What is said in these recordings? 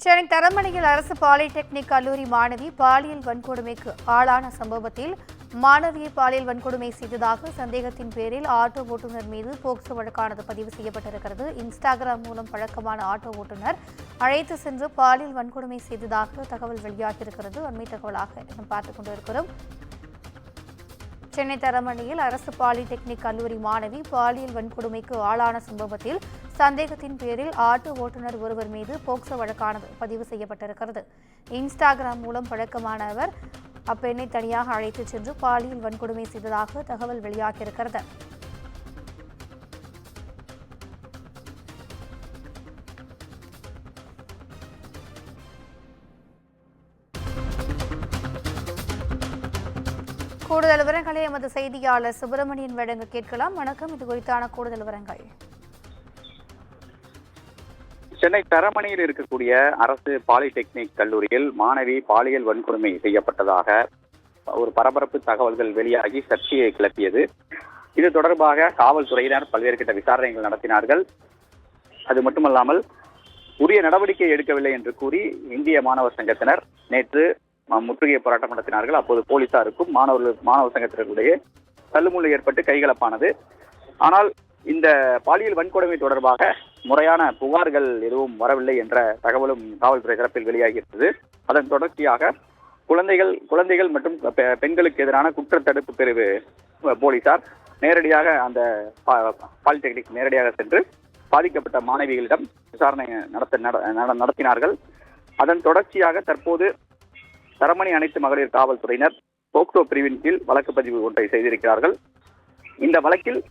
சென்னை தரமணியில் அரசு பாலிடெக்னிக் கல்லூரி மாணவி பாலியல் வன்கொடுமைக்கு ஆளான சம்பவத்தில் மாணவியை பாலியல் வன்கொடுமை செய்ததாக சந்தேகத்தின் பேரில் ஆட்டோ ஓட்டுநர் மீது போக்சோ வழக்கானது பதிவு செய்யப்பட்டிருக்கிறது. இன்ஸ்டாகிராம் மூலம் பழக்கமான ஆட்டோ ஓட்டுநர் அழைத்து சென்று பாலியல் வன்கொடுமை செய்ததாக தகவல் வெளியாகியிருக்கிறது. அண்மை தகவலாக பார்த்துக் கொண்டிருக்கிறோம். சென்னை தரமணியில் அரசு பாலிடெக்னிக் கல்லூரி மாணவி பாலியல் வன்கொடுமைக்கு ஆளான சம்பவத்தில் சந்தேகத்தின் பேரில் ஆட்டோ ஓட்டுநர் ஒருவர் மீது போக்சோ வழக்கானது பதிவு செய்யப்பட்டிருக்கிறது. இன்ஸ்டாகிராம் மூலம் பழக்கமான அவர் அப்பெண்ணை தனியாக அழைத்துச் சென்று பாலியல் வன்கொடுமை செய்ததாக தகவல் வெளியாகியிருக்கிறது. கூடுதல் விவரங்களை எமது செய்தியாளர் சுப்பிரமணியன் வழங்க கேட்கலாம். வணக்கம், இது குறித்தான கூடுதல் விவரங்கள். சென்னை தரமணியில் இருக்கக்கூடிய அரசு பாலிடெக்னிக் கல்லூரியில் மாணவி பாலியல் வன்கொடுமை செய்யப்பட்டதாக ஒரு பரபரப்பு தகவல்கள் வெளியாகி சர்ச்சையை கிளப்பியது. இது தொடர்பாக காவல்துறையினர் பல்வேறு கட்ட விசாரணைகள் நடத்தினார்கள். அது மட்டுமல்லாமல் உரிய நடவடிக்கை எடுக்கவில்லை என்று கூறி இந்திய மாணவர் சங்கத்தினர் நேற்று முற்றுகை போராட்டம் நடத்தினார்கள். அப்போது போலீசாருக்கும் மாணவர் சங்கத்தினருடைய தள்ளுமுள்ளு ஏற்பட்டு கைகலப்பானது. ஆனால் இந்த பாலியல் வன்கொடுமை தொடர்பாக முறையான புகார்கள் எதுவும் வரவில்லை என்ற தகவலும் காவல்துறை தரப்பில் வெளியாகியிருந்தது. அதன் தொடர்ச்சியாக குழந்தைகள் மற்றும் பெண்களுக்கு எதிரான குற்றத்தடுப்பு பிரிவு போலீசார் நேரடியாக அந்த பாலிடெக்னிக் நேரடியாக சென்று பாதிக்கப்பட்ட மாணவிகளிடம் விசாரணை நடத்தினார்கள். அதன் தொடர்ச்சியாக தற்போது தரமணி அனைத்து மகளிர் காவல்துறையினர் போக்சோ பிரிவின் கீழ் வழக்கு பதிவு ஒன்றை செய்திருக்கிறார்கள். இந்த வழக்கில்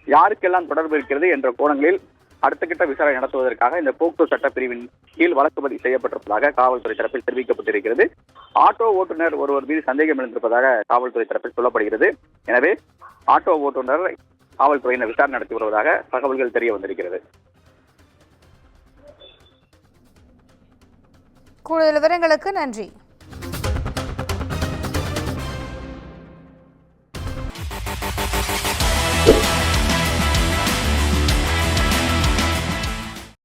யாருக்கெல்லாம் தொடர்பு இருக்கிறது என்ற கோணங்களில் அடுத்த கட்ட விசாரணை நடத்துவதற்காக இந்த போக்சோ சட்ட பிரிவின் கீழ் வழக்கு பதிவு செய்யப்பட்டிருப்பதாக காவல்துறை தரப்பில் தெரிவிக்கப்பட்டிருக்கிறது. ஆட்டோ ஓட்டுநர் ஒருவர் மீது சந்தேகம் எழுந்திருப்பதாக காவல்துறை தரப்பில் சொல்லப்படுகிறது. எனவே ஆட்டோ ஓட்டுநர் காவல்துறையினர் விசாரணை நடத்தி வருவதாக தகவல்கள் தெரிய வந்திருக்கிறது. கூடுதல் விவரங்களுக்கு நன்றி.